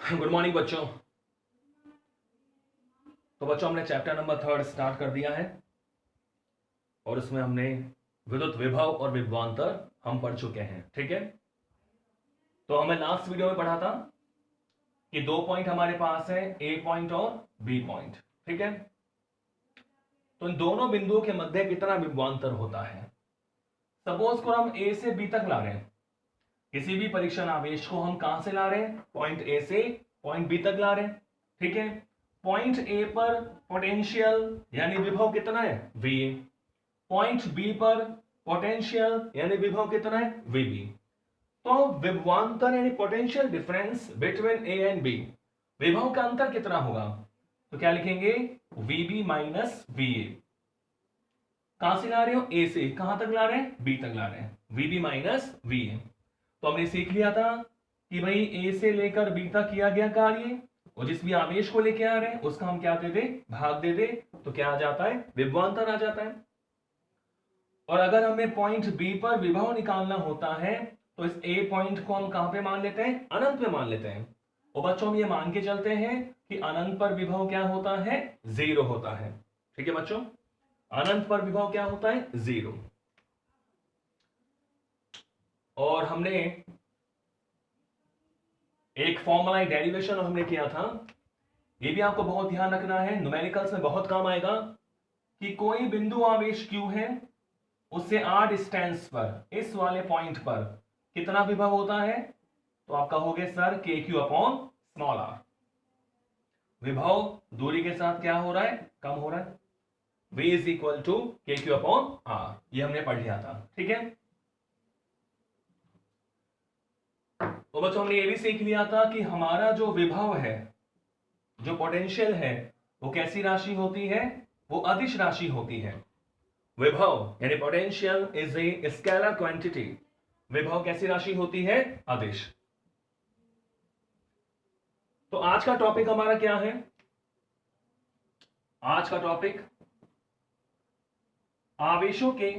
Good morning बच्चों। तो बच्चों हमने चैप्टर नंबर 3 स्टार्ट कर दिया है और इसमें हमने विद्युत विभव और विभवांतर हम पढ़ चुके हैं। ठीक है, तो हमें लास्ट वीडियो में पढ़ा था कि 2 पॉइंट हमारे पास है, ए पॉइंट और बी पॉइंट। ठीक है, तो इन दोनों बिंदुओं के मध्य कितना विभवांतर होता है। सपोज को हम ए से बी तक ला रहे हैं, किसी भी परीक्षण आवेश को हम कहां से ला रहे हैं, पॉइंट ए से पॉइंट बी तक ला रहे हैं। ठीक है, पॉइंट ए पर पोटेंशियल यानी विभव कितना है, वी ए। पॉइंट बी पर पोटेंशियल यानी विभव कितना है, वीबी। तो विभवांतर यानी potential difference between A and B, विभव का अंतर कितना होगा, तो क्या लिखेंगे, वीबी माइनस वी ए। कहां से ला रहे हो, ए से कहां तक ला रहे हैं, बी तक ला रहे हैं, वीबी माइनस वी ए। तो हमने सीख लिया था कि भाई ए से लेकर बी तक किया गया कार्य और जिस भी आवेश को लेके आ रहे हैं उसका हम क्या दे दे, भाग दे दे, तो क्या आ जाता है, विभवांतर आ जाता है। और अगर हमें पॉइंट बी पर विभव निकालना होता है तो इस ए पॉइंट को हम कहां पे मान लेते हैं, अनंत पे मान लेते हैं। और बच्चों हम ये मान के चलते हैं कि अनंत पर विभव क्या होता है, जीरो होता है। ठीक है बच्चों, अनंत पर विभव क्या होता है, जीरो। और हमने एक फॉर्मूला डेरिवेशन हमने किया था, ये भी आपको बहुत ध्यान रखना है, न्यूमेरिकल्स में बहुत काम आएगा, कि कोई बिंदु आवेश Q है, उससे r डिस्टेंस पर इस वाले पॉइंट पर कितना विभव होता है, तो आप कहोगे सर के क्यू अपॉन स्मॉल आर। विभव दूरी के साथ क्या हो रहा है, कम हो रहा है, v इज इक्वल टू के क्यू अपॉन आर, ये हमने पढ़ लिया था। ठीक है, तो बच्चों हमने ये भी सीख लिया था कि हमारा जो विभव है, जो पोटेंशियल है, वो कैसी राशि होती है, वो अदिश राशि होती है। विभव यानी potential is a scalar quantity, विभव कैसी राशि होती है, अदिश। तो आज का टॉपिक हमारा क्या है, आज का टॉपिक आवेशों के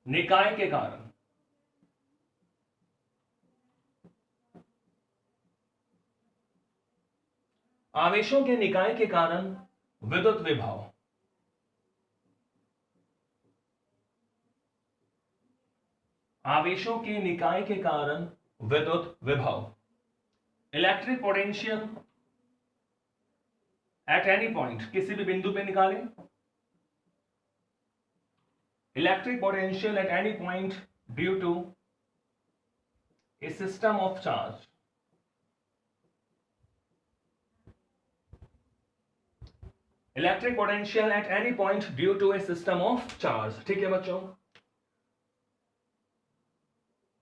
निकाय के कारण आवेशों के निकाय के कारण विद्युत विभव। आवेशों के निकाय के कारण विद्युत विभव, electric potential at any point, किसी भी बिंदु पे निकालें, electric potential at any point due to a system of charge, electric potential at any point due to a system of charge. ठीक है बच्चों,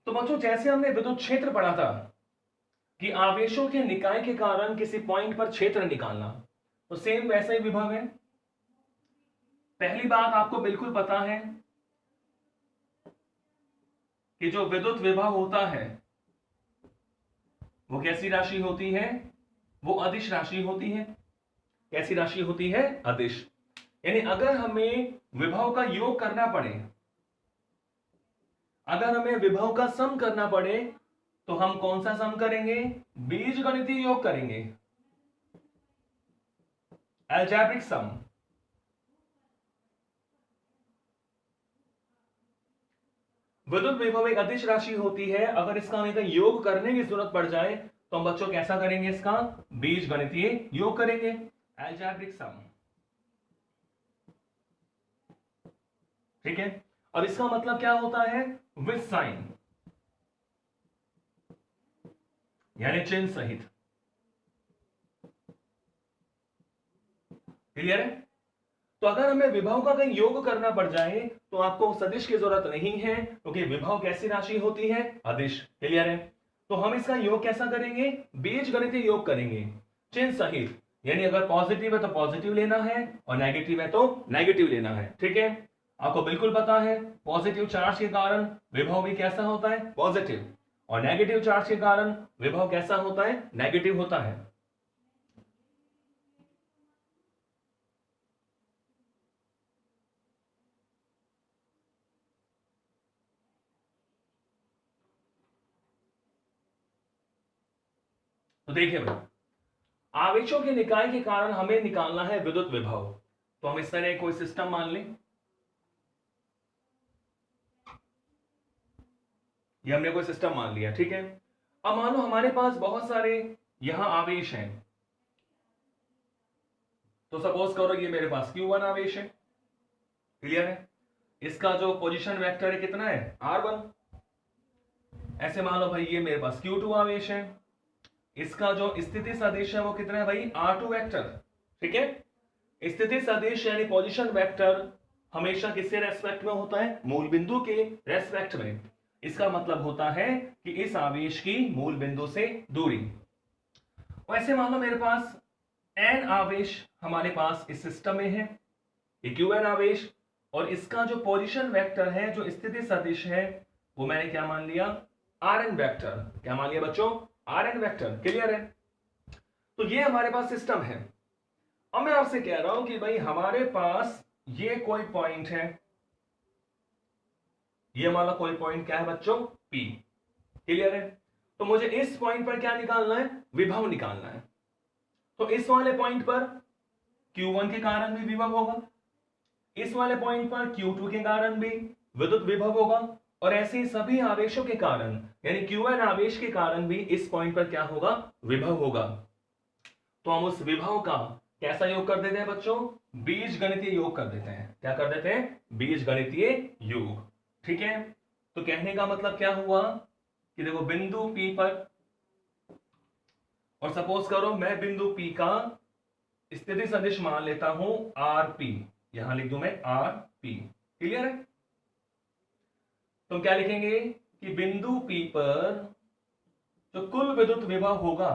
तो बच्चों जैसे हमने विद्युत क्षेत्र पढ़ा था कि आवेशों के निकाय के कारण किसी पॉइंट पर क्षेत्र निकालना, तो सेम वैसा ही विभव है। पहली बात आपको बिल्कुल पता है कि जो विद्युत विभव होता है वो कैसी राशि होती है, वो अदिश राशि होती है। कैसी राशि होती है, अदिश। यानी अगर हमें विभव का योग करना पड़े, अगर हमें विभव का सम करना पड़े, तो हम कौन सा सम करेंगे, बीजगणितीय योग करेंगे, अलजेब्रिक सम। विद्युत विभव एक अदिश राशि होती है, अगर इसका हमें कहीं योग करने की जरूरत पड़ जाए तो हम बच्चों कैसा करेंगे, इसका बीजगणितीय योग करेंगे, अलजेब्रिक सम। ठीक है, और इसका मतलब क्या होता है, विद साइन यानी चिन्ह सहित। क्लियर है, तो अगर हमें विभव का कहीं योग करना पड़ जाए तो आपको सदिश की जरूरत नहीं है, क्योंकि विभव कैसी राशि होती है, अदिश। क्लियर है, तो हम इसका योग कैसा करेंगे, बीजगणितीय योग करेंगे, चिन्ह सहित। यानी अगर पॉजिटिव है तो पॉजिटिव लेना है और नेगेटिव है तो नेगेटिव लेना है। ठीक है, आपको बिल्कुल पता है पॉजिटिव चार्ज के कारण विभव भी कैसा होता है, पॉजिटिव, और नेगेटिव चार्ज के कारण विभव कैसा होता है, नेगेटिव होता है। तो देखिए भाई, आवेशों के निकाय के कारण हमें निकालना है विद्युत विभव। तो हम इस तरह कोई सिस्टम मान लें, ये हमने कोई सिस्टम मान लिया, ठीक है। अब मान लो हमारे पास बहुत सारे यहां आवेश हैं। तो सपोज करो ये मेरे पास Q1 आवेश है, क्लियर है। इसका जो पोजीशन वेक्टर है कितना है, R1। ऐसे मान लो भाई ये मेरे पास Q2 आवेश है, इसका जो स्थिति सदिश है वो कितना है भाई, R2 वेक्टर, ठीक है। स्थिति सदिश यानी पोजीशन वेक्टर हमेशा किसके रेस्पेक्ट में होता है, मूल बिंदु के रेस्पेक्ट में। इसका मतलब होता है कि इस आवेश की मूल बिंदु से दूरी। वैसे मान लो मेरे पास n आवेश हमारे पास इस सिस्टम में है, ये Qn आवेश, और इसका जो पोजीशन वेक्टर है, जो स्थिति सदिश है, वो मैंने क्या मान लिया, Rn वेक्टर। क्या मान लिया बच्चों, Rn वेक्टर, क्लियर है। तो ये हमारे पास सिस्टम है। अब मैं आपसे कह रहा हूं कि भाई हमारे पास ये कोई पॉइंट है, ये हमारा कोई पॉइंट क्या है बच्चों, P, क्लियर है। तो मुझे इस पॉइंट पर क्या निकालना है, विभव निकालना है। तो इस वाले पॉइंट पर Q1 के कारण भी विभव होगा, इस वाले पॉइंट पर Q2 के कारण भी विद्युत विभव होगा, और ऐसे ही सभी आवेशों के कारण यानी Qn आवेश के कारण भी इस पॉइंट पर क्या होगा, विभव होगा। तो हम उस विभव का कैसा योग कर देते हैं बच्चों, बीज गणितीय योग कर देते हैं। क्या कर देते हैं, बीज गणितीय योग, ठीक है। तो कहने का मतलब क्या हुआ कि देखो बिंदु P पर, और सपोज करो मैं बिंदु P का स्थिति सदिश मान लेता हूं Rp, यहां लिख दूं मैं Rp, क्लियर है। तो क्या लिखेंगे कि बिंदु P पर जो कुल विद्युत विभव होगा,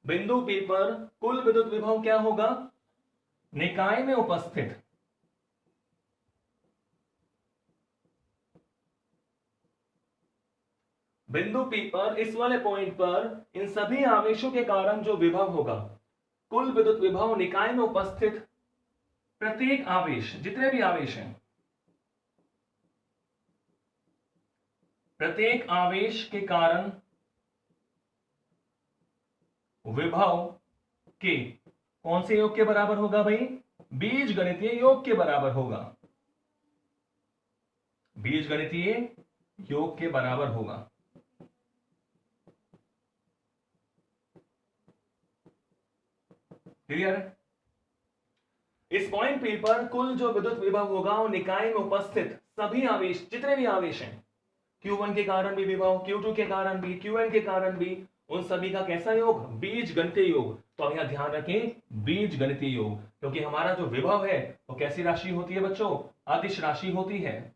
बिंदु P पर कुल विद्युत विभव क्या होगा, निकाय में उपस्थित बिंदु P पर, इस वाले पॉइंट पर इन सभी आवेशों के कारण जो विभव होगा, कुल विद्युत विभव निकाय में उपस्थित प्रत्येक आवेश, जितने भी आवेश हैं, प्रत्येक आवेश के कारण विभव के कौन से योग के बराबर होगा भाई, बीज गणितीय योग के बराबर होगा, बीज गणितीय योग के बराबर होगा। क्लियर है। इस पॉइंट P पर कुल जो विद्युत विभव होगा वो निकाय में उपस्थित सभी आवेश, जितने भी आवेश हैं, Q1 के कारण भी विभव, Q2 के कारण भी, Qn के कारण भी, उन सभी का कैसा योग, बीज गणितीय योग। तो अब यहां ध्यान रखें, बीज गणितीय योग, क्योंकि हमारा जो विभव है वो कैसी राशि होती है बच्चों, अदिश राशि होती है।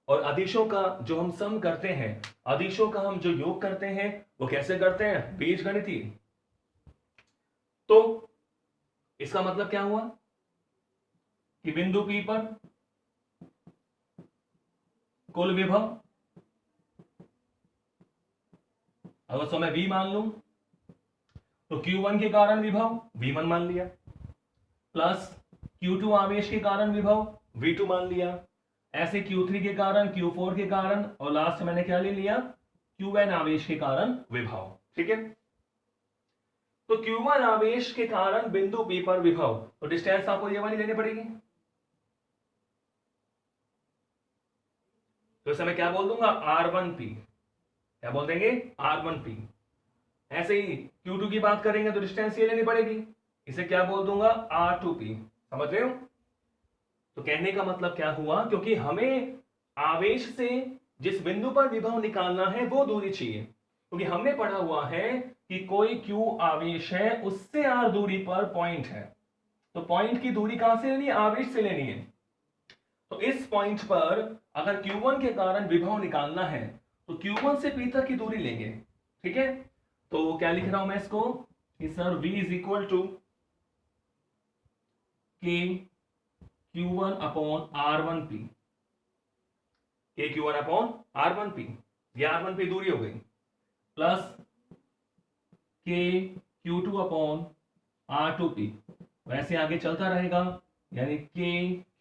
और अदिशों का जो हम सम करते हैं, अदिशों का हम जो योग करते हैं वो कैसे करते हैं, बीज गणितीय। तो इसका मतलब क्या हुआ कि बिंदु P पर कुल विभव, अगर तो मैं V मान लूं तो Q1 के कारण विभव V1 मान लिया, प्लस Q2 आवेश के कारण विभव V2 मान लिया, ऐसे Q3 के कारण, Q4 के कारण, और लास्ट मैंने क्या ले लिया, Qn आवेश के कारण विभव, ठीक है। तो Q1 आवेश के कारण बिंदु P पर विभव, तो डिस्टेंस आपको ये वाली लेनी पड़ेगी। तो इसे मैं क्या बोल दूंगा, R1P, क्या बोल देंगे, R1P। ऐसे ही Q2 की बात करेंगे तो डिस्टेंस ये लेनी पड़ेगी, इसे क्या बोल दूंगा, R2P। समझ रहे हो। तो कहने का मतलब क्या हुआ, क्योंकि हमें आवेश से जिस बिंदु पर विभव निकालना है वो दूरी चाहिए, क्योंकि हमने पढ़ा हुआ है कि कोई Q आवेश है, उससे R दूरी पर पॉइंट है। तो पॉइंट की दूरी कहां से लेनी है, आवेश से लेनी है। तो इस पॉइंट पर अगर Q1 के कारण विभव निकालना है तो Q1 से P तक की दूरी लेंगे, ठीक है। तो क्या लिख रहा हूं मैं इसको कि sir V is equal to K Q1 upon R1P, के Q1 अपॉन R1P, ये R1P दूरी हो गई, प्लस के Q2 अपॉन R2P, वैसे आगे चलता रहेगा, यानी के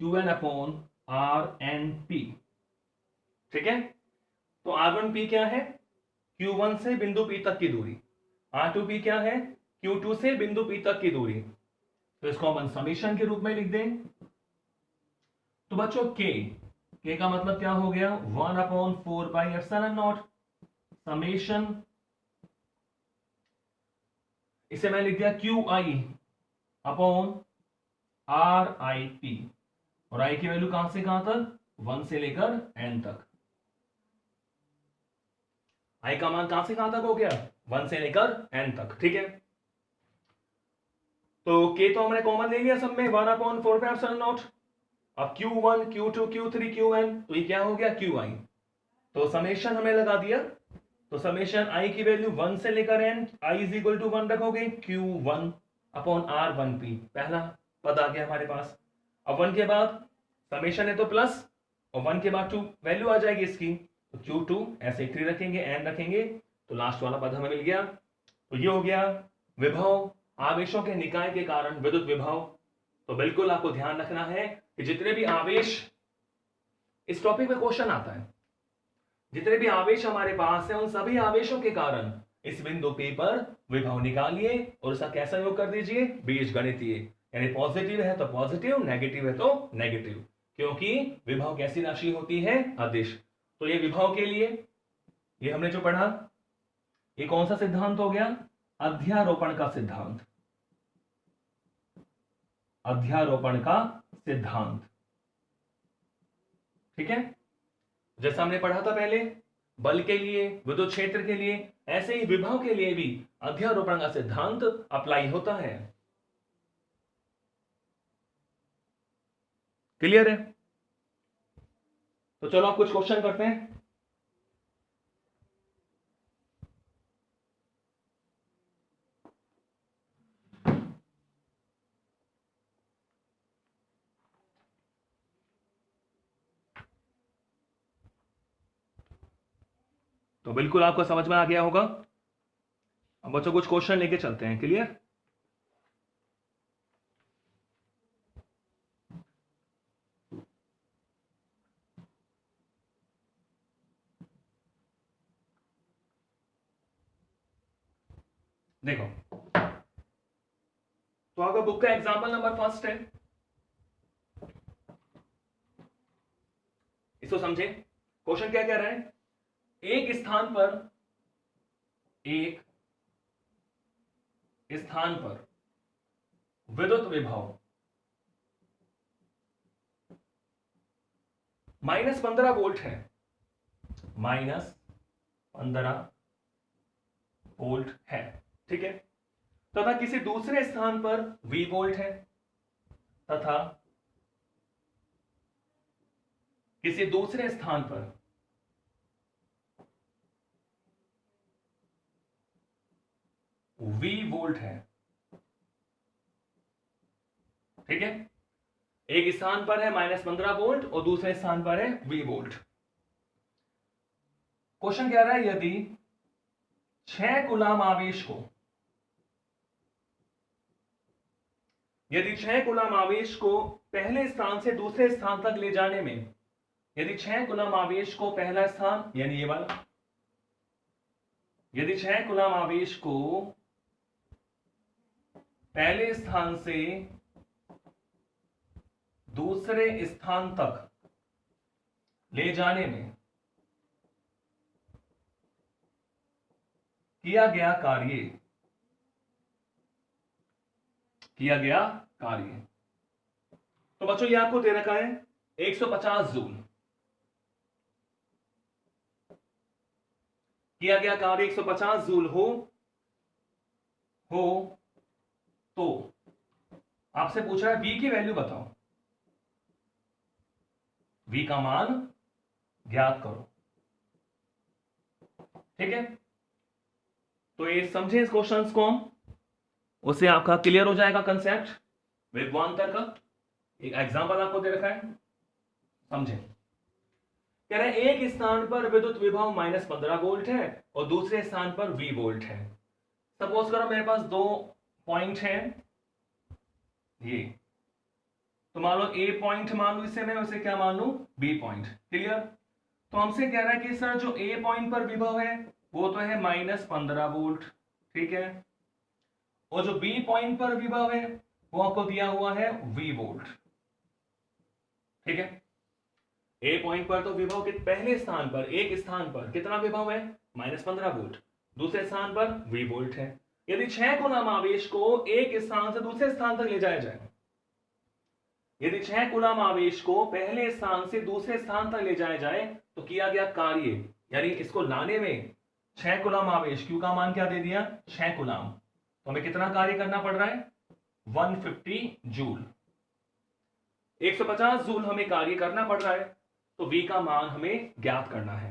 Qn अपॉन RnP, ठीक है। तो R1P क्या है? Q1 से बिंदु P तक की दूरी। R2P क्या है? Q2 से बिंदु P तक की दूरी। तो इसको हम समीशन के रूप में लिख दें। तो बच्चों K का मतलब क्या हो गया? 1/4πε0 समेशन, इसे मैं लिख दिया QI/RIP, और I की वैल्यू कहां से कहां तक? 1 से लेकर n तक। I का मान कहां से कहां तक हो गया? 1 से लेकर n तक, ठीक है। तो K तो हमने कॉमन ले लिया सब में, 1/4πε0। अब Q1 Q2 Q3 Qn, तो ये क्या हो गया? QI। तो समेशन हमें लगा दिया। तो समेशन I की वैल्यू 1 से लेकर n, I = 1 रखोगे, Q1/R1P, पहला पद आ गया हमारे पास। अब 1 के बाद समेशन है तो प्लस, और 1 के बाद 2 वैल्यू आ जाएगी इसकी, तो Q2 ऐसे 3 रखेंगे, n रखेंगे, तो लास्ट वाला पद हमें मिल गया। तो ये हो गया विभव, आवेशों के निकाय के कारण विद्युत विभव। तो बिल्कुल आपको ध्यान रखना है कि जितने भी आवेश, इस टॉपिक में क्वेश्चन आता है, जितने भी आवेश हमारे पास है उन सभी आवेशों के कारण इस बिंदु P पर विभव निकालिए और उसका कैसा योग कर दीजिए? बीजगणितीय, यानी पॉजिटिव है तो पॉजिटिव, नेगेटिव है तो नेगेटिव, क्योंकि विभव कैसी राशि होती है? अदिश। तो ये विभव के लिए ये हमने जो पढ़ा, ये कौन सा सिद्धांत हो गया? अध्यारोपण का सिद्धांत, अध्यारोपण का सिद्धांत, ठीक है। जैसा हमने पढ़ा था पहले बल के लिए, विद्युत क्षेत्र के लिए, ऐसे ही विभव के लिए भी अध्यारोपण का सिद्धांत अप्लाई होता है। क्लियर है? तो चलो आप कुछ क्वेश्चन करते हैं। तो बिल्कुल आपको समझ में आ गया होगा। अब बच्चों कुछ क्वेश्चन लेके चलते हैं। क्लियर? देखो, तो आपका बुक का एग्जाम्पल नंबर फर्स्ट है, इसको समझे। क्वेश्चन क्या कह रहा है? एक स्थान पर विद्युत विभव -15 वोल्ट है, -15 वोल्ट है, ठीक है। तथा किसी दूसरे स्थान पर V वोल्ट है, तथा किसी दूसरे स्थान पर V वोल्ट है, ठीक है। एक स्थान पर है -15 वोल्ट और दूसरे स्थान पर है V वोल्ट। क्वेश्चन कह रहा है यदि 6 कूलाम आवेश को, पहले स्थान से दूसरे स्थान तक ले जाने में, यदि 6 कूलाम आवेश को पहला स्थान, यानी ये वाला, यदि 6 कूलाम आवेश को पहले स्थान से दूसरे स्थान तक ले जाने में किया गया कार्य, तो बच्चों ये आपको दे रखा है 150 जूल। किया गया कार्य 150 जूल हो तो आपसे पूछ रहा है V की वैल्यू बताओ, V का मान ज्ञात करो, ठीक है। तो ये समझे इस क्वेश्चंस को हम, उससे आपका क्लियर हो जाएगा कंसेप्ट विभवांतर का। एक एग्जांपल आपको दे रखा है, समझे। कह रहे हैं एक स्थान पर विद्युत विभव -15 वोल्ट है और दूसरे स्थान पर V वोल्ट है। सपोज करो मेरे पास 2 पॉइंट है, ये तो मान लो A पॉइंट मान लू इसे मैं, उसे क्या मान लू? B point. क्लियर? तो हमसे कह रहा है कि सर जो ए पॉइंट पर विभव है वो तो है -15 वोल्ट, ठीक है, और जो बी पॉइंट पर विभव है वो आपको दिया हुआ है V वोल्ट, ठीक है। ए पॉइंट पर तो विभव के पहले स्थान पर, एक स्थान पर कितना विभव है -15 वोल्ट, दूसरे स्थान पर V वोल्ट है। यदि 6 कूलम आवेश को एक स्थान से दूसरे स्थान तक ले जाया जाए, यदि 6 कूलम आवेश को पहले स्थान से दूसरे स्थान तक ले जाया जाए तो किया गया कार्य, यानी इसको लाने में 6 कूलम आवेश, Q का मान क्या दे दिया 6 कूलम, तो हमें कितना कार्य करना पड़ रहा है 150 जूल, 150 जूल हमें कार्य करना पड़ रहा है। तो V का मान हमें ज्ञात करना है।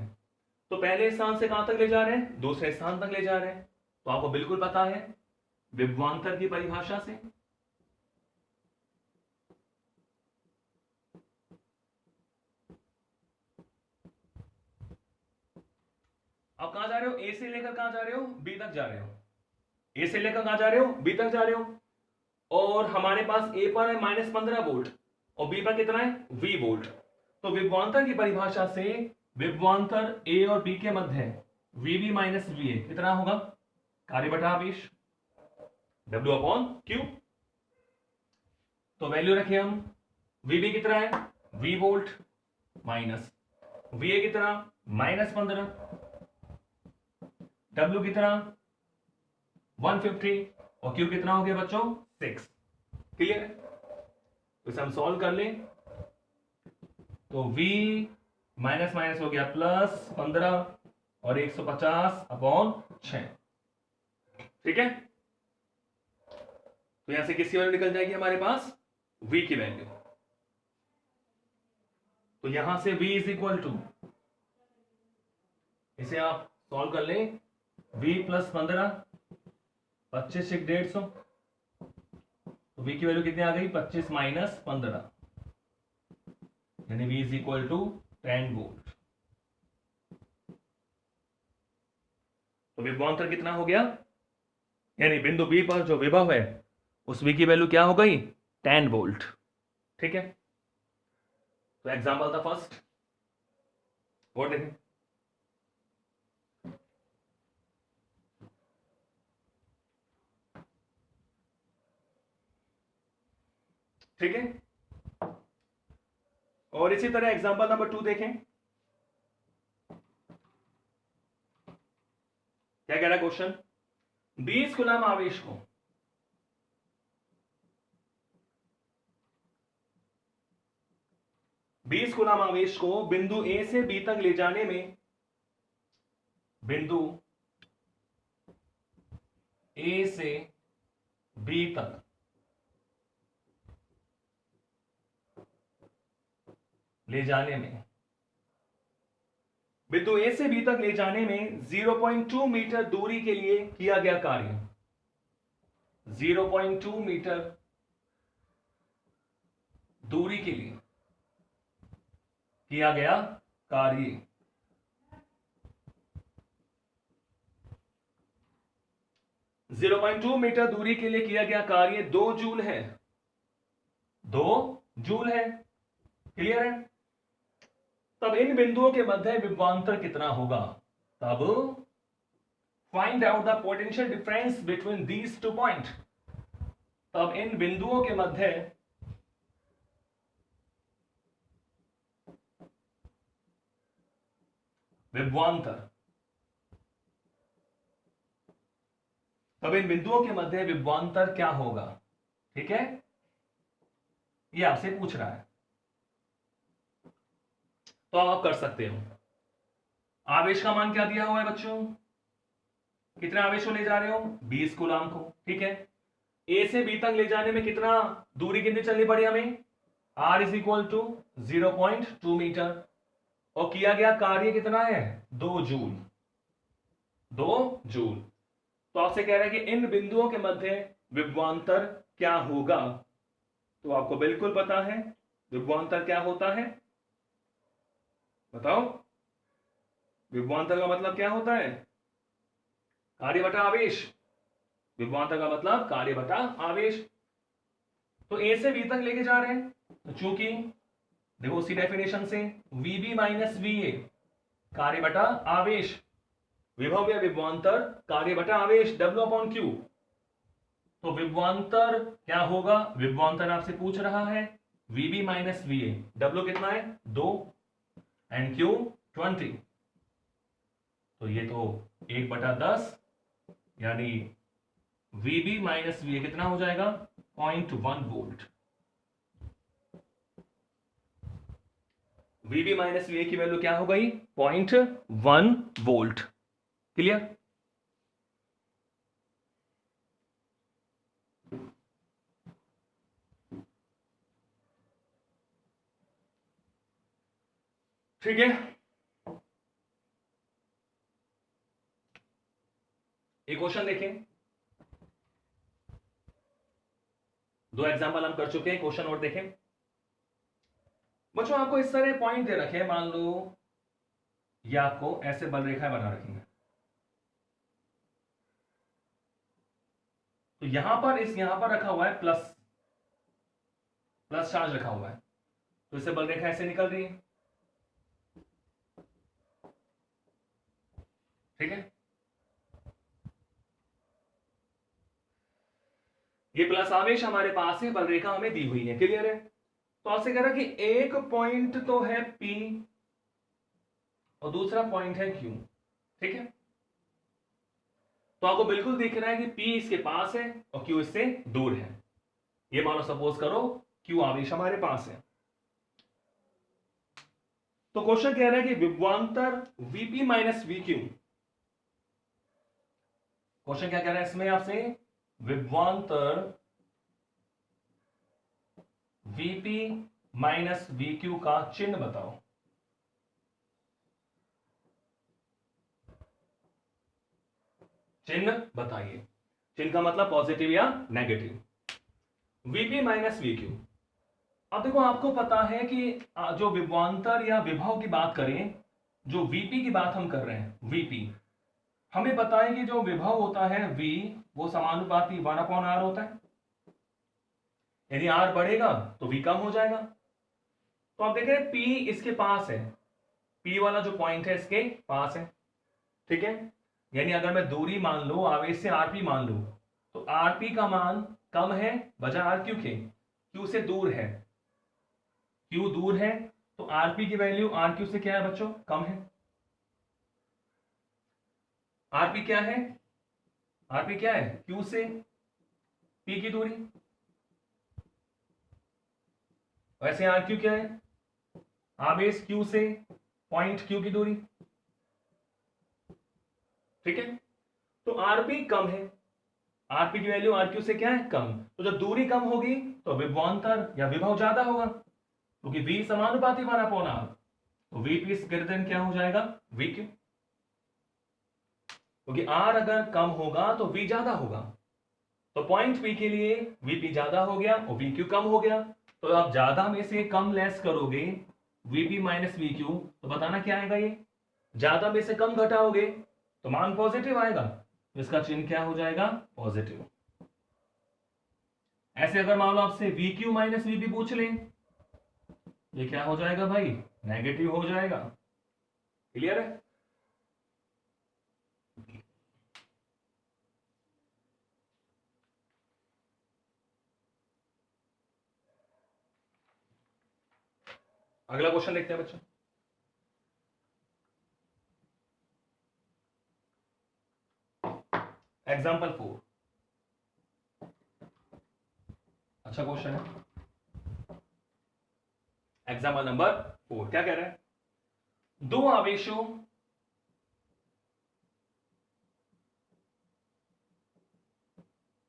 तो पहले स्थान से कहां तक ले जा रहे हैं, दूसरे स्थान तक ले जा रहे हैं। तो आपको बिल्कुल पता है विभवांतर की परिभाषा से, अब कहां जा रहे हो, ए से लेकर कहां जा रहे हो, बी तक जा रहे हो, ए से लेकर कहां जा रहे हो, बी तक जा रहे हो, और हमारे पास ए पर है -15 वोल्ट और बी पर कितना है V वोल्ट। तो विभवांतर की परिभाषा से विभवांतर ए और बी के मध्य VB माइनस VA कितना होगा, कार्य बटा आवेश W/Q। तो वैल्यू रखे हम, VB कितना है V वोल्ट माइनस VA कितना -15, W कितना 150 और Q कितना हो गया बच्चों 6। क्लियर है, तो इसे हम सॉल्व कर लें तो V माइनस माइनस हो गया +15 और 150/6, ठीक है। तो यहां से किसकी वैल्यू निकल जाएगी हमारे पास V की वैल्यू। तो यहां से V इज इक्वल टू, इसे आप सॉल्व कर लें, V + 15 25 से 150, तो V की वैल्यू कितनी आ गई 25 - 15, यानी V is equal to 10 volt. तो विभवांतर कितना हो गया, यानी बिंदु B पर जो विभव है उस V की वैल्यू क्या हो गई 10 वोल्ट, ठीक है। तो एग्जाम्पल था फर्स्ट, और देखें ठीक है। और इसी तरह एग्जांपल नंबर 2 देखें, क्या कह रहा है क्वेश्चन, 20 कूलम आवेश को 20 कूलम आवेश को बिंदु A से B तक ले जाने में, बिंदु A से B तक ले जाने में, बिंदु A से B तक ले जाने में 0.2 मीटर दूरी के लिए किया गया कार्य, 0.2 मीटर दूरी के लिए किया गया कार्य, जीरो पॉइंट 2 मीटर दूरी के लिए किया गया कार्य 2 जूल है, 2 जूल है। क्लियर है, तब इन बिंदुओं के मध्य विभवांतर कितना होगा, तब find out the potential difference between these two point, तब इन बिंदुओं के मध्य विभवांतर, तब इन बिंदुओं के मध्य विभवांतर क्या होगा, ठीक है, ये आपसे पूछ रहा है। तो आप कर सकते हो, आवेश का मान क्या दिया हुआ है बच्चों, कितने आवेश को ले जा रहे हो 20 कूलम को, ठीक है। ए से बी तक ले जाने में कितना दूरी कितनी चलनी पड़ी हमें, R is equal to 0.2 metre, और किया गया कार्य कितना है 2 जूल, 2 जूल। तो आपसे कह रहा है कि इन बिंदुओं के मध्य विभवांतर क्या होगा, तो आपको बिल्कुल पता है विभवांतर क्या होता है, बताओ। विभवांतर का मतलब क्या होता है, कार्य बटा आवेश, विभवांतर का मतलब कार्य बटा आवेश। तो ए से बी तक लेके जा रहे हैं, तो चूंकि देखो उसी डेफिनेशन से VB माइनस VA कार्य बटा आवेश, विभव या विभवांतर कार्य बटा आवेश W/Q। तो विभवांतर क्या होगा, विभवांतर आपसे पूछ रहा है VB माइनस VA। W कितना है 2 एंड Q 20, तो ये तो 1/10 यानी VB माइनस VA कितना हो जाएगा 0.1 वोल्ट। VB माइनस VA की वैल्यू क्या हो गई 0.1 वोल्ट। क्लियर? ठीक है, एक क्वेश्चन देखें। 2 एग्जांपल हम कर चुके हैं, क्वेश्चन और देखें। बच्चों आपको इस तरह पॉइंट दे रखे हैं, मान लो ये आपको ऐसे बल रेखा बना रखी है, तो यहां पर रखा हुआ है प्लस चार्ज रखा हुआ है, तो इससे बल रेखा ऐसे निकल रही है। ठीक है, ये प्लस आवेश हमारे पास है, बल रेखा हमें दी हुई है। क्लियर है? तो आपसे कह रहा कि एक पॉइंट तो है P और दूसरा पॉइंट है Q। ठीक है, तो आपको बिल्कुल दिख रहा है कि P इसके पास है और Q इससे दूर है। ये मानो सपोज करो Q आवेश हमारे पास है। तो क्वेश्चन कह रहा है कि विभवांतर VP माइनस VQ। क्वेश्चन क्या कह रहा है इसमें आपसे, विभवांतर VP माइनस VQ का चिन्ह बताओ। चिन्ह बताइए, चिन्ह का मतलब पॉजिटिव या नेगेटिव। VP minus VQ। अब देखो आपको पता है कि जो विभवांतर या विभव की बात करें, जो VP की बात हम कर रहे हैं VP, हमें पता है कि जो विभव होता है V वो समानुपाती 1/R होता है, यदि R बढ़ेगा तो V कम हो जाएगा। तो आप देख रहे हैं P इसके पास है, P वाला जो पॉइंट है इसके पास है। ठीक है, यानी अगर मैं दूरी मान लो आवेश से RP मान लो, तो RP का मान कम है बजाय RQ के, Q से दूर है, Q दूर है, तो RP की वैल्यू RQ से क्या है बच्चों कम है। RP क्या है, RP क्या है Q से P की दूरी, वैसे RQ क्या है आवेश Q से पॉइंट Q की दूरी। ठीक है, तो RP कम है, RP की वैल्यू RQ से क्या है कम, तो जब दूरी कम होगी तो विभवांतर या विभव ज्यादा होगा, क्योंकि V समानुपाती 1/R, तो VP ग्रेटर देन क्या हो जाएगा VQ, क्योंकि R अगर कम होगा तो V ज्यादा होगा। तो पॉइंट P के लिए VP ज्यादा हो गया और VQ कम हो गया, तो आप ज्यादा में से कम लेस करोगे VP माइनस VQ, तो बताना क्या आएगा, ये ज्यादा में से कम घटाओगे तो मान पॉजिटिव आएगा, तो इसका चिन्ह क्या हो जाएगा पॉजिटिव। ऐसे अगर मान लो आपसे VQ माइनस VP पूछ लें, ये क्या हो जाएगा भाई नेगेटिव हो जाएगा। क्लियर है? अगला क्वेश्चन देखते हैं बच्चों। एग्जाम्पल 4, अच्छा क्वेश्चन है। एग्जाम्पल नंबर 4 क्या कह रहा है, दो आवेशों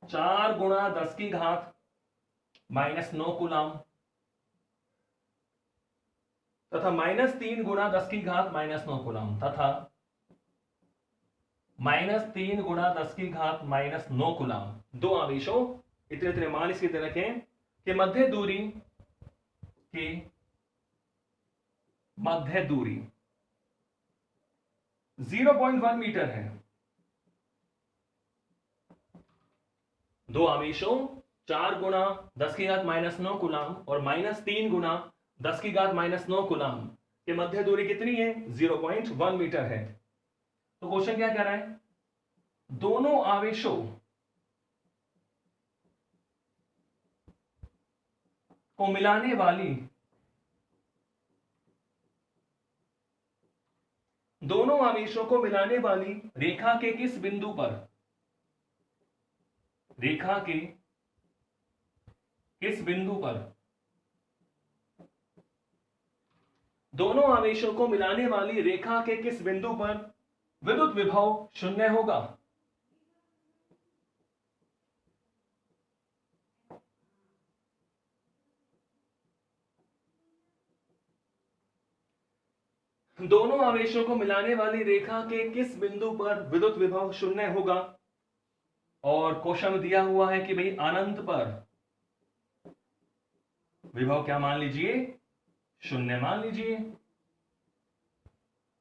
चार गुणा 10 की घात -9 कूलाम तथा -3 गुणा 10 की घात -9 कूलाम तथा -3 गुणा 10 की घात -9 कूलाम, दो आवेशों इतने इतने मान इसके तरह रखें कि मध्य दूरी 0.1 मीटर है। दो आवेशों 4 गुणा 10 की घात -9 कूलाम और -3 गुणा 10 की घात -9 कूलाम के मध्य दूरी कितनी है? 0.1 मीटर है। तो क्वेश्चन क्या कह रहा है? दोनों आवेशों को मिलाने वाली रेखा के किस बिंदु पर दोनों आवेशों को मिलाने वाली रेखा के किस बिंदु पर विद्युत विभव शून्य होगा? दोनों आवेशों को मिलाने वाली रेखा के किस बिंदु पर विद्युत विभव शून्य होगा? और क्वेश्चन दिया हुआ है कि भाई अनंत पर विभव क्या मान लीजिए? शून्य मान लीजिए।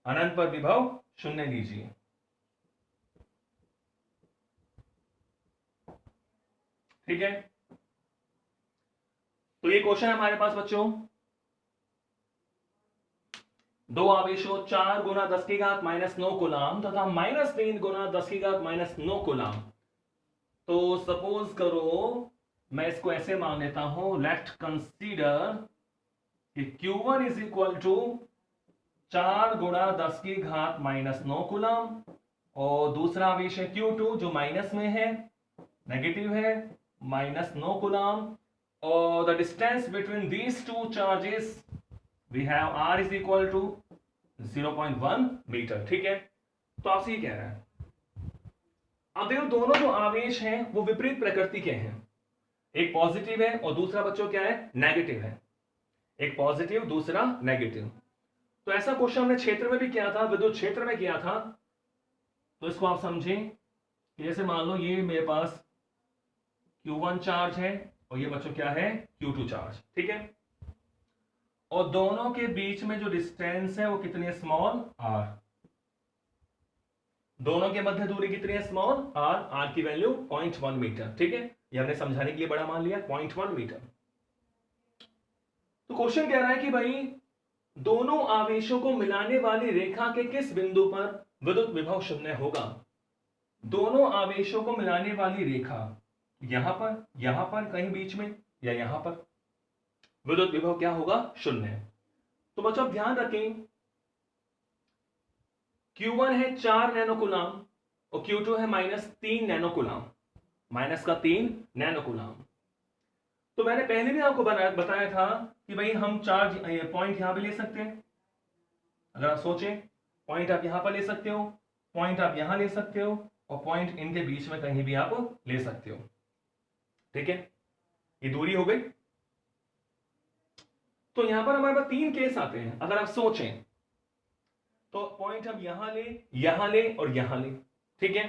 अनंत पर विभव शून्य लीजिए। ठीक है, तो ये क्वेश्चन है हमारे पास बच्चों। दो आवेशों 4 गुना 10 की घात -9 कूलाम तथा -3 गुना 10 की घात -9 कूलाम। तो सपोज करो मैं इसको ऐसे मान लेता हूं, लेट कंसीडर कि Q1 इज इक्वल टू 4 गुणा 10 की घात -9 कूलाम, और दूसरा आवेश है Q2 जो माइनस में है, नेगेटिव है, -9 कूलाम, और the distance between these two charges we have R is equal to 0.1 metre. ठीक है, तो आपसे ये कह रहा है, अब देखो दोनों जो आवेश हैं वो विपरीत प्रकृति के हैं। एक पॉजिटिव है और दूसरा बच्चों क्या है? नेगेटिव है। एक पॉजिटिव, दूसरा नेगेटिव। तो ऐसा क्वेश्चन हमने क्षेत्र में भी किया था, विद्युत क्षेत्र में किया था। तो इसको आप समझें कि जैसे मान लो ये मेरे पास Q1 चार्ज है और ये बच्चों क्या है? Q2 charge. ठीक है, और दोनों के बीच में जो डिस्टेंस है वो कितनी है? Small r। दोनों के मध्य दूरी कितनी है? Small r। r की वैल्यू 0.1 मीटर। ठीक है, ये हमने समझाने के लिए बड़ा मान लिया 0.1 मीटर। तो क्वेश्चन कह रहा है कि भाई दोनों आवेशों को मिलाने वाली रेखा के किस बिंदु पर विद्युत विभव शून्य होगा? दोनों आवेशों को मिलाने वाली रेखा यहां पर कहीं बीच में या यहां पर विद्युत विभव क्या होगा? शून्य। तो बच्चों ध्यान रखें, Q1 है 4 नैनो कूलाम और Q2 है -3 नैनो कूलाम, -3 नैनो कूलाम। तो मैंने पहले भी आपको बताया था कि भाई हम चार्ज पॉइंट यहां पे ले सकते हैं। अगर आप सोचें, पॉइंट आप यहां पर ले सकते हो, पॉइंट आप यहां ले सकते हो, और पॉइंट इनके बीच में कहीं भी आप ले सकते हो। ठीक है, ये दूरी हो गई। तो यहां पर हमारे पास 3 केस आते हैं। अगर आप सोचें तो पॉइंट हम यहां ले और यहां ले। ठीक है,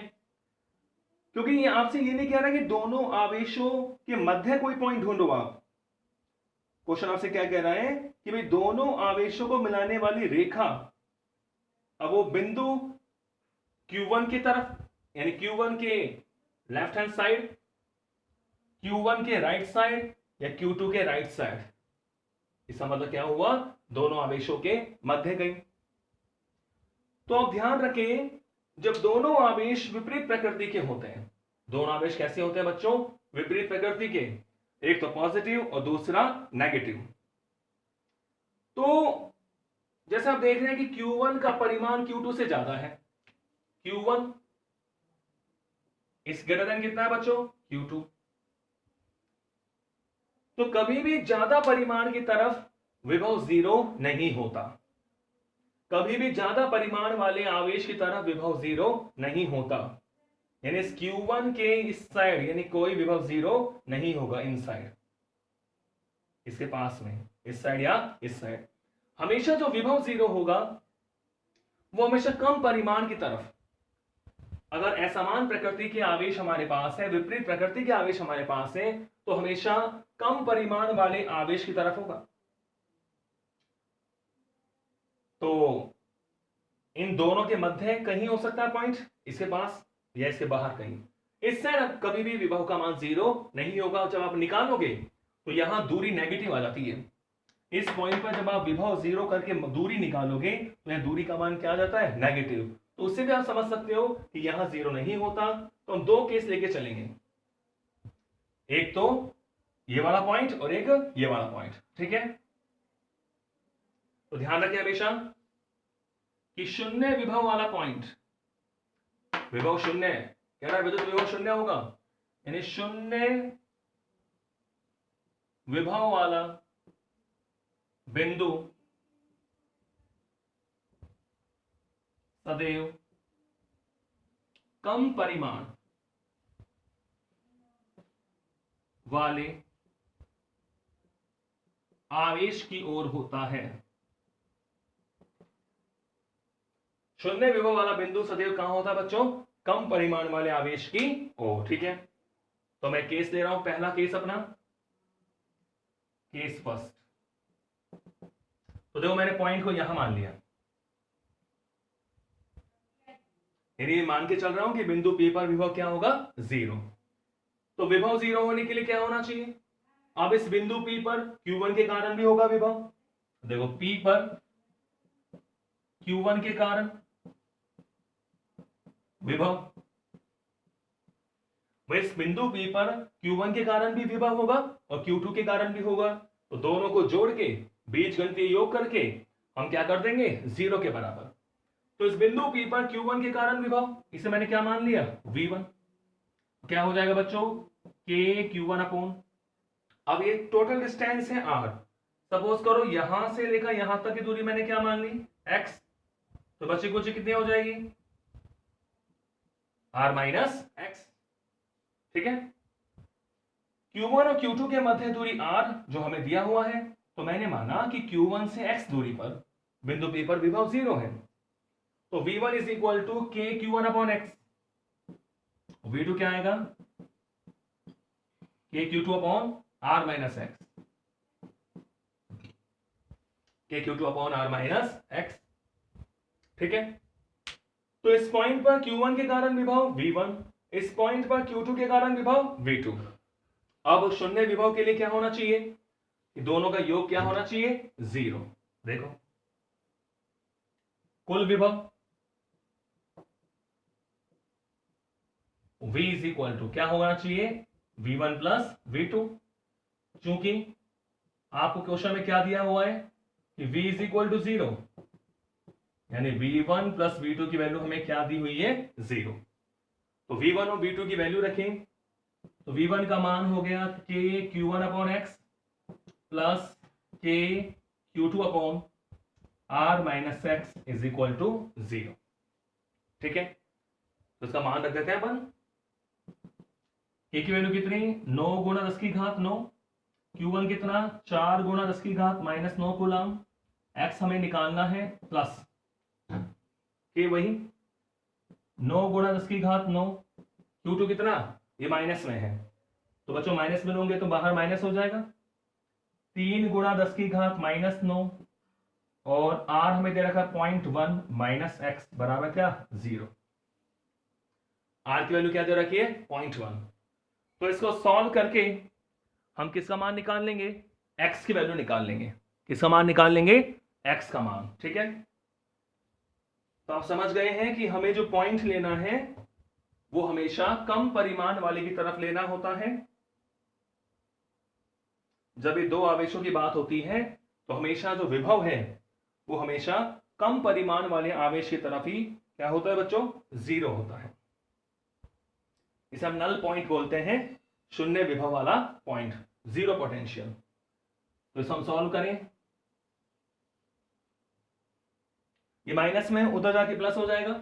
क्योंकि ये आपसे ये नहीं कह रहा कि दोनों आवेशों के मध्य कोई पॉइंट ढूंढो। आप क्वेश्चन आपसे क्या कह रहा है कि भाई दोनों आवेशों को मिलाने वाली रेखा, अब वो बिंदु Q1 की तरफ, यानी Q1 के लेफ्ट हैंड साइड, Q1 के राइट साइड, या Q2 के राइट साइड। इसका मतलब क्या हुआ? दोनों आवेशों के मध्य गई। तो आप ध्यान रखें, जब दोनों आवेश विपरीत प्रकृति के होते हैं, दोनों आवेश कैसे होते हैं बच्चों? विपरीत प्रकृति के, एक तो पॉजिटिव और दूसरा नेगेटिव। तो जैसे आप देख रहे हैं कि Q1 का परिमाण Q2 से ज्यादा है। Q1 इस ग्रेटर देन कितना है बच्चों? Q2। तो कभी भी ज्यादा परिमाण की तरफ विभव 0 नहीं होता। कभी भी ज्यादा परिमाण वाले आवेश की तरफ विभव 0 नहीं होता। यानी इस Q1 के इस साइड यानी कोई विभव 0 नहीं होगा। इन साइड, इसके पास में, इस साइड या इस साइड, हमेशा जो विभव 0 होगा वो हमेशा कम परिमाण की तरफ। अगर असमान प्रकृति के आवेश हमारे पास है, विपरीत प्रकृति के आवेश हमारे पास है, तो हमेशा कम परिमाण वाले आवेश की तरफ होगा। तो इन दोनों के मध्य कहीं हो सकता है पॉइंट, इसके पास या इसके बाहर कहीं। इस साइड कभी भी विभव का मान 0 नहीं होगा। जब आप निकालोगे तो यहां दूरी नेगेटिव आ जाती है। इस पॉइंट पर जब आप विभव 0 करके दूरी निकालोगे तो यह दूरी का मान क्या आ जाता है, नेगेटिव। तो उससे भी आप समझ सकते हो कि यहां 0 नहीं होता। तो हम दो केस लेके चलेंगे, एक तो ये वाला पॉइंट और एक ये वाला पॉइंट, ठीक है। तो ध्यान रखें हमेशा कि शून्य विभव वाला पॉइंट, विभव शून्य कह रहा है, विद्युत विभव शून्य होगा, यानी शून्य विभव वाला बिंदु सदैव कम परिमाण वाले आवेश की ओर होता है। शून्य विभव वाला बिंदु सदैव कहां होता है बच्चों, कम परिमाण वाले आवेश की ओर, ठीक है। तो मैं केस ले रहा हूं, पहला केस अपना केस फर्स्ट। तो देखो मैंने पॉइंट को यहां मान लिया, यानी मान के चल रहा हूं कि बिंदु P पर विभव क्या होगा, 0। तो विभव 0 होने के लिए क्या होना चाहिए, अब इस बिंदु P पर Q1 के कारण भी होगा विभव। देखो P पर Q1 के कारण विभव, इस बिंदु P पर Q1 के कारण भी विभव होगा और Q2 के कारण भी होगा। तो दोनों को जोड़ के बीजगणितीय योग करके हम क्या कर देंगे, 0 के बराबर। तो इस बिंदु P पर Q1 के कारण विभव, इसे मैंने क्या मान लिया, V1। क्या हो जाएगा बच्चों, K Q1 अपॉन, अब ये टोटल डिस्टेंस है R। सपोज करो यहां से लेकर यहां तक की दूरी मैंने क्या मान ली, X। तो बच्चे कुछ कितनी हो जाएगी, R माइनस X, ठीक है। Q1 और Q2 के मध्य दूरी R जो हमें दिया हुआ है, तो मैंने माना कि Q1 से X दूरी पर बिंदु P पर विभव 0 है। तो V1 is equal to K Q1 upon X। V2 क्या आएगा, K Q2 upon R minus X, K Q2 upon R minus X, ठीक है। तो इस पॉइंट पर Q1 के कारण विभव V1, इस पॉइंट पर Q2 के कारण विभव V2। अब शून्य विभव के लिए क्या होना चाहिए, कि दोनों का योग क्या होना चाहिए, 0। देखो कुल विभव V इज इक्वल टू क्या होना चाहिए, V1 प्लस V2। चूंकि आपको क्वेश्चन में क्या दिया हुआ है कि V इज इक्वल टू 0, यानी V1 प्लस V2 की वैल्यू हमें क्या दी हुई है, 0। तो V1 और V2 की वैल्यू रखें, तो V1 का मान हो गया K Q1 upon X plus K Q2 upon R minus X is equal to 0, ठीक है। तो इसका मान रख देते हैं अपन, K की वैल्यू कितनी, 9 गुणा 10 की घात 9, Q1 कितना, 4 गुणा 10 की घात माइनस 9 कूलम, X हमें निकालना है प्लस K वही 9 गुणा 10 की घात 9, Q2 कितना, ये माइनस में है, तो बच्चों माइनस में लोगे तो बाहर माइनस हो जाएगा, 3 गुणा 10 की घात माइनस 9, और R हमें दे रखा 0.1 माइनस X बराबर क्या, 0। R की वैल्यू क्या दे रखी है, 0.1। तो इसको सॉल्व करके हम किसका मान निकाल लेंगे, X की वैल्यू निकाल लेंगे। किसका मान निकाल लेंगे, X का मान, ठीक है। तो आप समझ गए हैं कि हमें जो पॉइंट लेना है वो हमेशा कम परिमाण वाले की तरफ लेना होता है। जब ये दो आवेशों की बात होती है तो हमेशा जो विभव है वो हमेशा कम परिमाण वाले आवेश की तरफ ही क्या होता है बच्चों, 0 होता है। इसे हम नल पॉइंट बोलते हैं, शून्य विभव वाला पॉइंट, 0 पोटेंशियल। तो इसे हम सॉल्व करें, ये माइनस में उधर जाके प्लस हो जाएगा,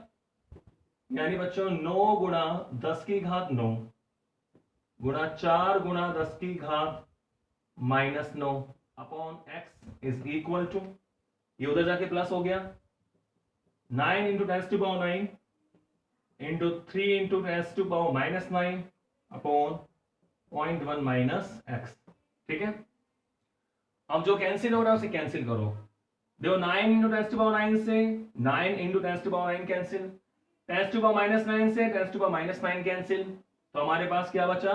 यानी बच्चों 9 गुणा 10 की घात 9 गुणा 4 गुणा 10 की घात minus 9 upon X is equal to, ये उधर जाके प्लस हो गया, 9 into 10 to power 9 into 3 into 10 to power minus 9 upon 0.1 minus X, ठीक है। अब जो कैंसिल हो रहा है उसे कैंसिल करो। देखो 9 इंटू 10 टू पावर 9 से 9 into 10 to power 9 cancel, 10 to power minus 9 से 10 टू पावर माइनस 9 कैंसिल, तो हमारे पास क्या बचा,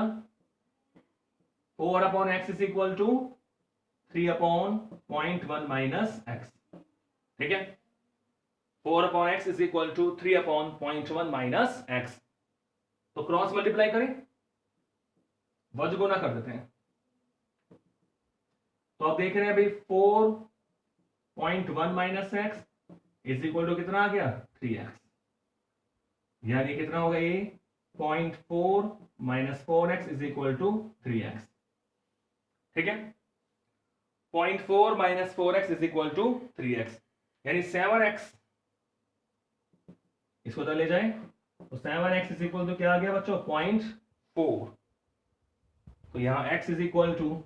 4 upon X is equal to 3/0.1 minus x, ठीक है। 4/x is equal to 3/0.1 minus x. तो क्रॉस मल्टीप्लाई करें, वज गुना कर देते हैं। तो आप देख रहे हैं भाई 4.1 minus x is equal to कितना आ गया 3x, यानी कितना होगा ये 0.4 minus 4x is equal to 3x, ठीक है। 0.4 minus 4x is equal to 3x, यानी 7x, इसको तो ले जाए तो 7x इज इक्वल टू क्या आ गया बच्चों 0.4, तो यहां x इज इक्वल टू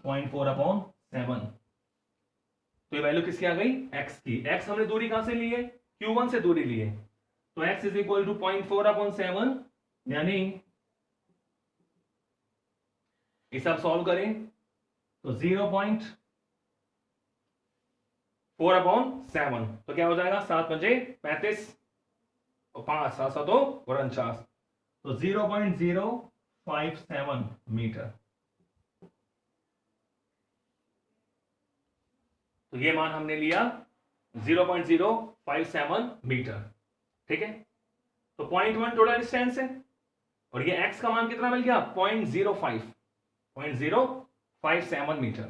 0.4/7। तो ये वैल्यू किसकी आ गई x की। x हमने दूरी कहां से ली है q1 से दूरी ली है, तो x इज इक्वल टू 0.4/7, यानी इसे आप सॉल्व करें तो 0.4/7, तो क्या हो जाएगा 7×5 और 5 7 7 49, तो 0.057 मीटर। तो ये मान हमने लिया 0.057 मीटर, ठीक है। तो 0.1 टोटल डिस्टेंस है और ये x का मान कितना मिल गया 0.07 मीटर।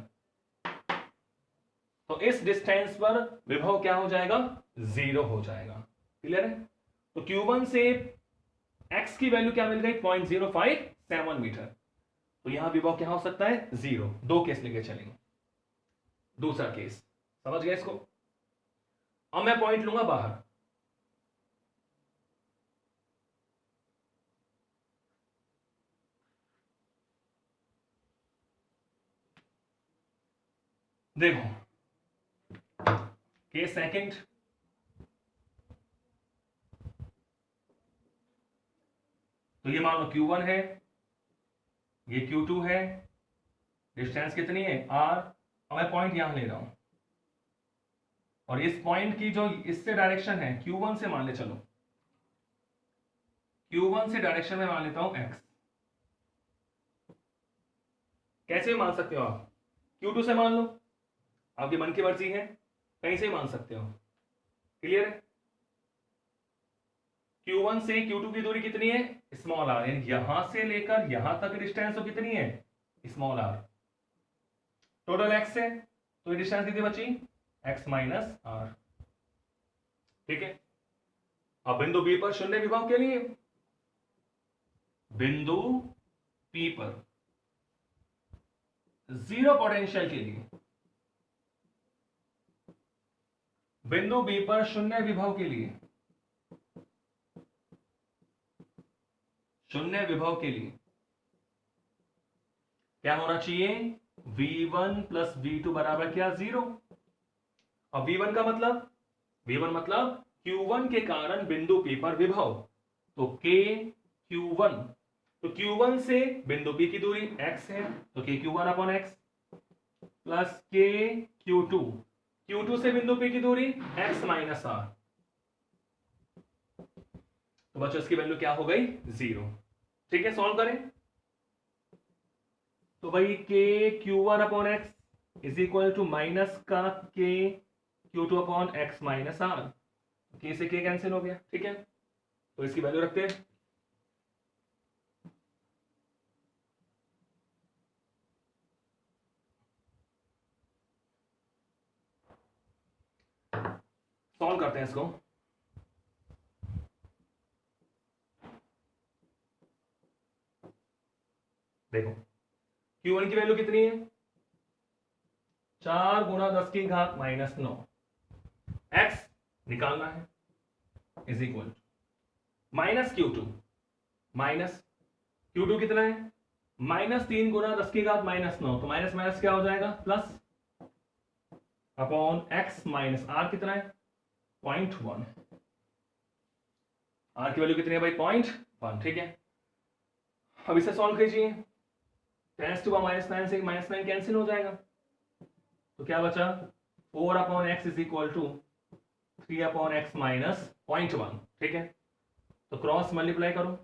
तो इस डिस्टेंस पर विभव क्या हो जाएगा 0 हो जाएगा, क्लियर है। तो Q1 से x की वैल्यू क्या मिल गई 0.057 मीटर, तो यहां विभव क्या हो सकता है 0। दो केस लेके चलेंगे, दूसरा केस समझ गए इसको। अब मैं पॉइंट लूंगा बाहर, देखो केस सेकंड, तो ये मान लो Q1 है, ये Q2 है, डिस्टेंस कितनी है r, अब मैं पॉइंट यहां ले रहा हूं और इस पॉइंट की जो इससे डायरेक्शन है Q1 से मान ले, चलो Q1 से डायरेक्शन में मान लेता हूं x। कैसे मान सकते हो आप Q2 से मान लो, आपकी मन की मर्जी है, कहीं से मान सकते हो, क्लियर है। Q1 से Q2 की दूरी कितनी है स्मॉल r, यानी यहां से लेकर यहां तक डिस्टेंस तो कितनी है स्मॉल r, टोटल x है, तो ये डिस्टेंस कितनी बची x माइनस r, ठीक है। अब बिंदु B पर शून्य विभव के लिए, बिंदु P पर जीरो पोटेंशियल के लिए, बिंदु B पर शून्य विभव के लिए, शून्य विभव के लिए क्या होना चाहिए v1 प्लस v2 बराबर क्या 0। अब v1 का मतलब, v1 मतलब q1 के कारण बिंदु P पर विभव, तो k q1, तो q1 से बिंदु P की दूरी x है, तो k q1/x plus k q2, q2 से बिंदु P की दूरी x माइनस r, तो बच्चों इसकी वैल्यू क्या हो गई 0, ठीक है। सॉल्व करें तो भाई k q1/x is equal to minus का k q2/x minus r, k से k कैंसिल हो गया, ठीक है। तो इसकी वैल्यू रखते हैं, सॉल्व करते हैं इसको। देखो Q1 की वैल्यू कितनी है 4 गुणा 10 की घात माइनस 9, x निकालना है is equal minus Q2, minus Q2 कितना है -3 गुणा 10 की घात माइनस 9, तो माइनस माइनस क्या हो जाएगा plus upon x minus r कितना है 0.1, r की वैल्यू कितनी है भाई 0.1, ठीक है। अब इसे सॉल्व कीजिए, 10 टू -9 से -9 कैंसिल हो जाएगा, तो क्या बचा 4/x is equal to 3/x minus 0.1, ठीक है। तो क्रॉस मल्टीप्लाई करो,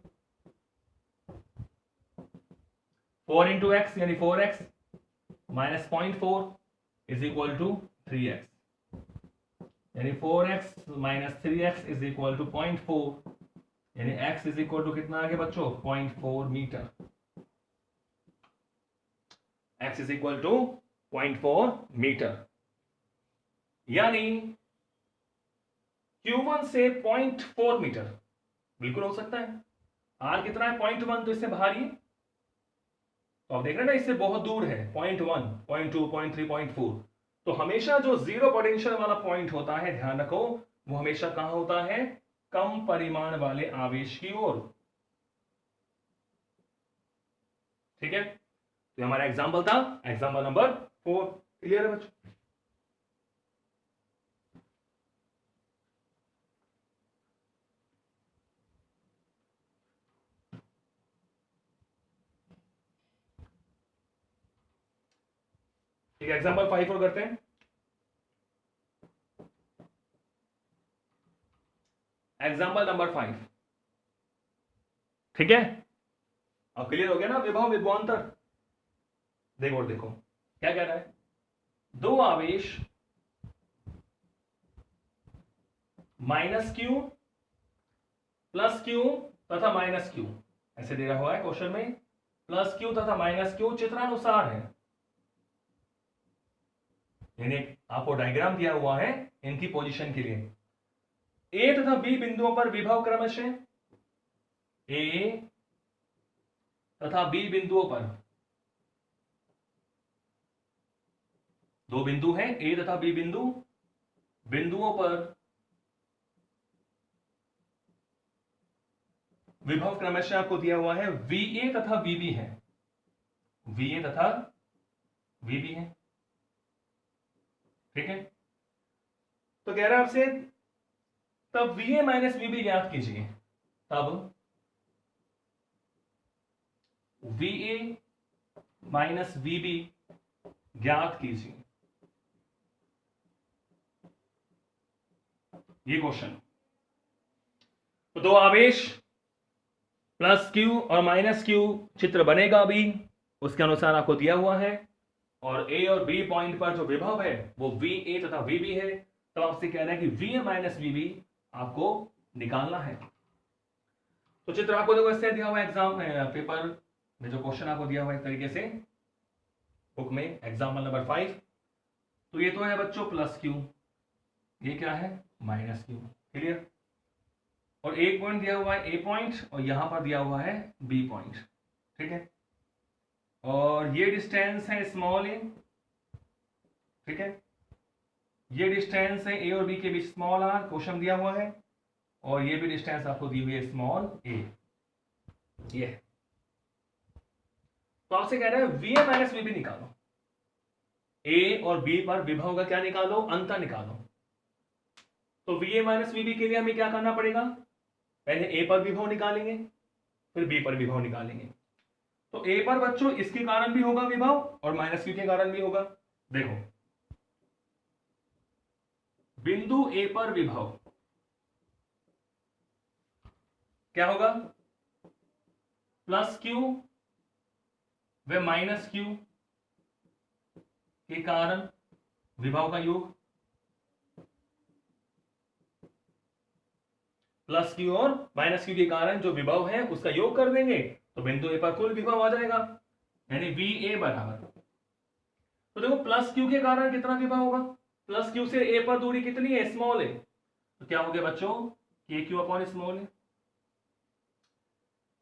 4 इंटू एक्स यानी 4x minus 0.4 is equal to 3x, यानी 4x minus 3x is equal to 0.4, यानी x इज इक्वल टू कितना आ गया बच्चों 0.4 metre. x is equal to 0.4 metre, यानी Q1 से 0.4 मीटर बिल्कुल हो सकता है। R कितना है 0.1, तो इससे बाहर ही, तो आप देख रहे हैं ना इससे बहुत दूर है 0.1, 0.2, 0.3, 0.4। तो हमेशा जो जीरो पोटेंशियल वाला पॉइंट होता है, ध्यान रखो, वो हमेशा कहां होता है, कम परिमाण वाले आवेश की ओर। ठीक है, तो हमारा एग्जाम्पल था एग्जाम्पल नंबर 4। क्लियर है बच्चों? ठीक है, एग्जाम्पल 5 और करते हैं। एग्जाम्पल नंबर 5, ठीक है, अब क्लियर हो गया ना विभव विभवांतर। देखो और देखो क्या कह रहा है, दो आवेश -q +q तथा -q, ऐसे दे रहा हुआ है क्वेश्चन में, +q तथा -q चित्रानुसार है, यानी आपको डायग्राम दिया हुआ है इनकी पोजीशन के लिए। ए तथा बी बिंदुओं पर विभव क्रमशः ए तथा बी बिंदुओं पर, दो बिंदु हैं ए तथा बी बिंदुओं पर विभव क्रमशः आपको दिया हुआ है VA तथा VB है, VA तथा VB है। ठीक है, तो कह रहा है आपसे तब VA माइनस VB ज्ञात कीजिए, तब VA माइनस VB ज्ञात कीजिए, ये क्वेश्चन। तो दो आवेश +q और -q चित्र बनेगा अभी, उसके अनुसार आपको दिया हुआ है, और A और B पॉइंट पर जो विभव है वो VA तथा VB है। तो आपसे कह रहा है कि VA माइनस VB आपको निकालना है। तो चित्र आपको देखो इससे दिया हुआ है एग्जाम पेपर में, जो क्वेश्चन आपको दिया हुआ है एक तरीके से बुक में, एग्जाम्पल नंबर 5। तो ये तो है बच्चों +q, ये क्या है -q। क्लियर? और एक पॉइंट दिया हुआ है A पॉइंट, और यहां पर दिया हुआ है B पॉइंट। ठीक है, और ये डिस्टेंस है स्मॉल a, ठीक है, ये डिस्टेंस है A और B के बीच स्मॉल r, क्वेश्चन दिया हुआ है, और ये भी डिस्टेंस आपको दी हुई है स्मॉल a, ये। तो आपसे कह रहा है VA माइनस VB निकालो, A और B पर विभव का क्या निकालो, अंतर निकालो। तो VA माइनस VB के लिए हमें क्या करना पड़ेगा, पहले A पर विभव निकालेंगे, फिर B पर विभव निकालेंगे। तो A पर बच्चों इसके कारण भी होगा विभव, और -q के कारण भी होगा। देखो बिंदु A पर विभव क्या होगा, +q व -q के कारण विभव का योग, +q और -q के कारण जो विभव है उसका योग कर देंगे, तो बिंदु A पर कुल विभव आ जाएगा, यानी VA बराबर। तो देखो +q के कारण कितना विभव होगा, +q से A पर दूरी कितनी है, स्मॉल है, तो क्या हो गया बच्चों KQ अपॉन स्मॉल है।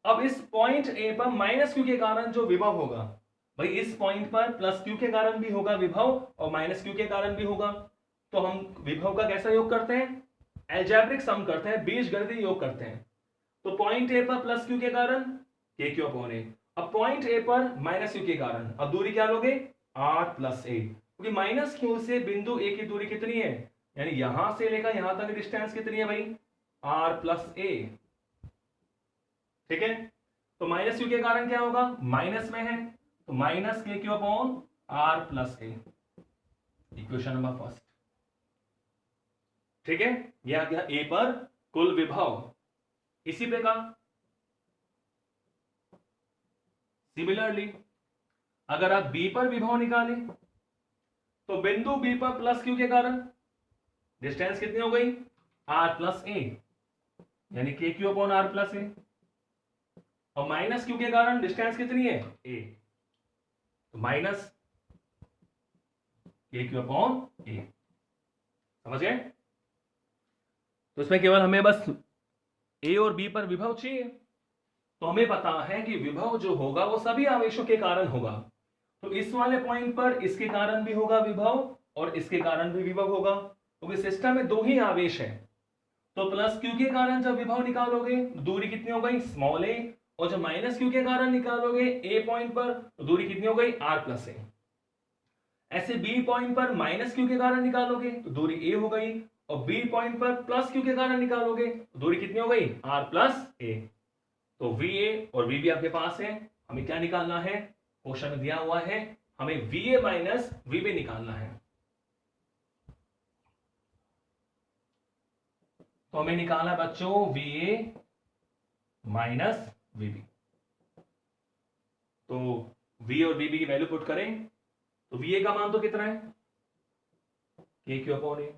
अब इस पॉइंट A पर -q के कारण जो विभव होगा, भाई इस पॉइंट पर +q के कारण भी होगा विभव और -q के कारण भी होगा, तो हम विभव का कैसा योग करते हैं, अलजेब्रिक सम करते हैं, बीजगणितीय योग करते हैं। तो पॉइंट A पर +q के कारण KQ अपॉन A, अब पॉइंट A पर -q के कारण, अब दूरी क्या लोगे r + a, क्योंकि -q से बिंदु A की दूरी कितनी है, यानी यहां से लेकर यहां तक डिस्टेंस कितनी है भाई, r + a। ठीक है, तो -q के कारण क्या होगा, माइनस में है, तो -KQ upon r + a, equation number first. ठीक है, यह आ गया A पर कुल विभव। इसी प्रकार सिमिलरली अगर आप बी पर विभव निकालें तो बिंदु बी पर प्लस क्यू के कारण डिस्टेंस कितनी हो गई, आर प्लस ए, यानी के क्यू अपॉन आर प्लस ए, और माइनस क्यू के कारण डिस्टेंस कितनी है, ए, तो माइनस के क्यू अपॉन ए। समझ गए? तो इसमें केवल हमें बस ए और बी पर विभव चाहिए। तो हमें पता है कि विभव जो होगा वो सभी आवेशों के कारण होगा। तो इस वाले पॉइंट पर इसके कारण भी होगा विभव और इसके कारण भी विभव होगा, क्योंकि सिस्टम में दो ही आवेश है। तो प्लस क्यू के कारण जब विभव निकालोगे दूरी कितनी हो गई, स्मॉल ए, और जब माइनस क्यू के कारण निकालोगे ए पॉइंट पर तो दूरी कितनी हो गई, आर प्लस ए। ऐसे बी पॉइंट पर माइनस क्यू के कारण निकालोगे तो दूरी ए हो गई, और बी पॉइंट पर प्लस क्यू के कारण निकालोगे तो दूरी कितनी हो गई, आर प्लस ए। तो वी ए और वी बी आपके पास है। हमें क्या निकालना है, क्वेश्चन में दिया हुआ है हमें वी ए माइनस वी बी निकालना है। तो हमें निकालना है बच्चों वी ए माइनस वी बी। तो वी और वी बी की वैल्यू पुट करें तो वी ए का मान तो कितना है, के Q upon a,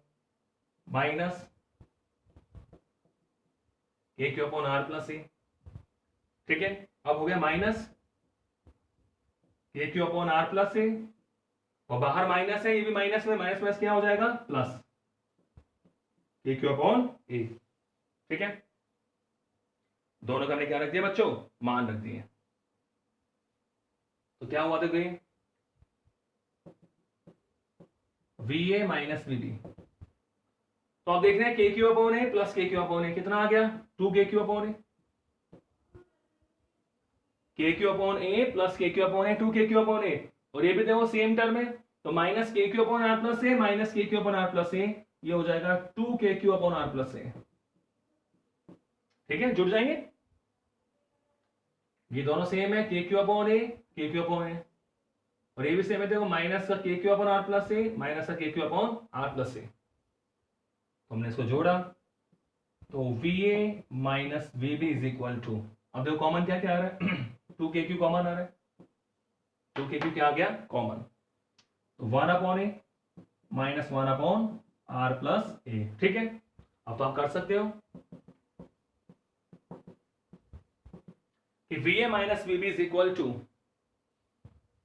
minus K Q upon are plus ए। ठीक है, अब हो गया minus K Q upon are plus ए, और बाहर माइनस है, ये भी माइनस में, माइनस माइनस क्या हो जाएगा, प्लस के क्यू अपॉन ए। ठीक है, दोनों का हमने क्या रख दिया बच्चों, मान रख दिए। तो क्या हुआ देखिए, वी ए माइनस वी बी। तो आप देख रहे हैं K Q upon A plus K Q upon A कितना आ गया, 2 के Q upon A, K Q upon A plus K Q upon A, 2 के क्यू अपॉन ए, और ये भी देखो सेम टर्म है, तो minus K Q upon are plus A minus K Q upon are plus A, ये हो जाएगा 2 के क्यू अपॉन आर प्लस ए। ठीक है, जुड़ जाएंगे, ये दोनों सेम है, के Q upon A K Q upon ए, और ये भी सेम है, देखो माइनस का K Q upon are plus A minus का K Q upon are plus A. तो हमने इसको जोड़ा तो V A minus V B is equal to, अब देखो कॉमन क्या क्या आ रहा है, 2 के क्यू कॉमन आ रहा है, 2 के क्यू क्या आ गया कॉमन, तो 1 upon a minus 1 upon are plus ए। ठीक है, अब तो आप कर सकते हो कि V A minus V B is equal to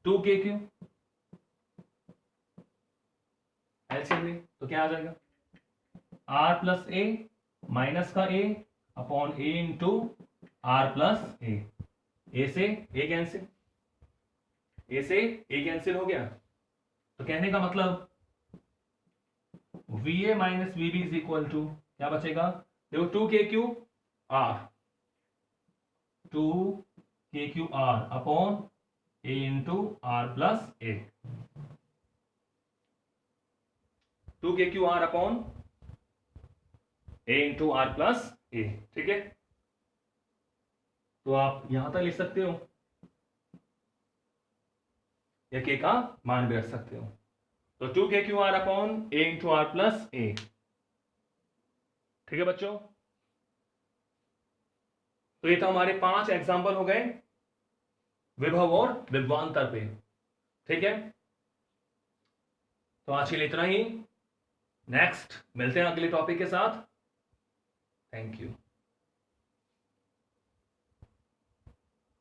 2 के क्यू, एलसीएम ले तो क्या आ जाएगा, आर प्लस ए माइनस का a upon a into r plus a से ए कैंसिल, ए से ए कैंसिल हो गया। तो कहने का मतलब V A minus V B is equal to क्या बचेगा, देखो 2 के क्यू आर, 2 के q r upon a into r plus a, 2 के q r upon a into r plus ए। ठीक है, तो आप यहां तक लिख सकते हो या के का मान भी रख सकते हो। तो 2 के q r upon a into r plus ए। ठीक है बच्चों, तो ये तो हमारे 5 एग्जाम्पल हो गए विभव और विभवांतर पे। ठीक है, तो आज के लिए इतना ही, नेक्स्ट मिलते हैं अगले टॉपिक के साथ। Thank you.